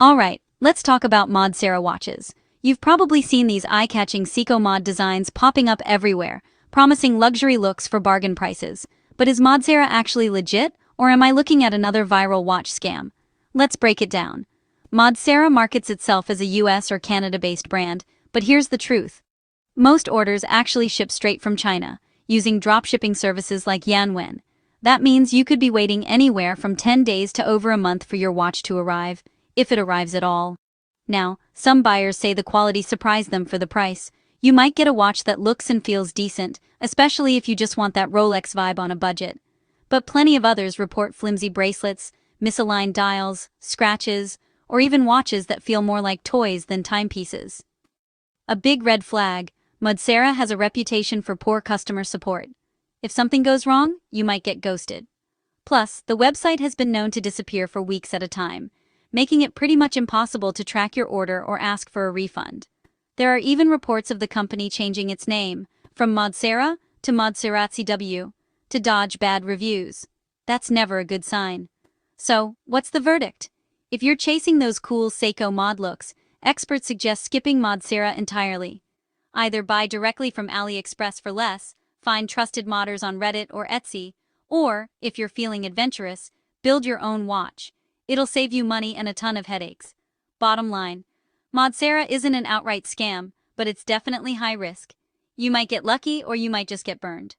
Alright, let's talk about Modsera watches. You've probably seen these eye-catching Seiko Mod designs popping up everywhere, promising luxury looks for bargain prices. But is Modsera actually legit, or am I looking at another viral watch scam? Let's break it down. Modsera markets itself as a US or Canada-based brand, but here's the truth. Most orders actually ship straight from China, using dropshipping services like Yanwen. That means you could be waiting anywhere from 10 days to over a month for your watch to arrive, if it arrives at all. Now, some buyers say the quality surprised them for the price. You might get a watch that looks and feels decent, especially if you just want that Rolex vibe on a budget. But plenty of others report flimsy bracelets, misaligned dials, scratches, or even watches that feel more like toys than timepieces. A big red flag: Modsera has a reputation for poor customer support. If something goes wrong, you might get ghosted. Plus, the website has been known to disappear for weeks at a time, making it pretty much impossible to track your order or ask for a refund. There are even reports of the company changing its name, from Modsera to Modserazzi W, to dodge bad reviews. That's never a good sign. So, what's the verdict? If you're chasing those cool Seiko mod looks, experts suggest skipping Modsera entirely. Either buy directly from AliExpress for less, find trusted modders on Reddit or Etsy, or, if you're feeling adventurous, build your own watch. It'll save you money and a ton of headaches. Bottom line, Modsera isn't an outright scam, but it's definitely high risk. You might get lucky or you might just get burned.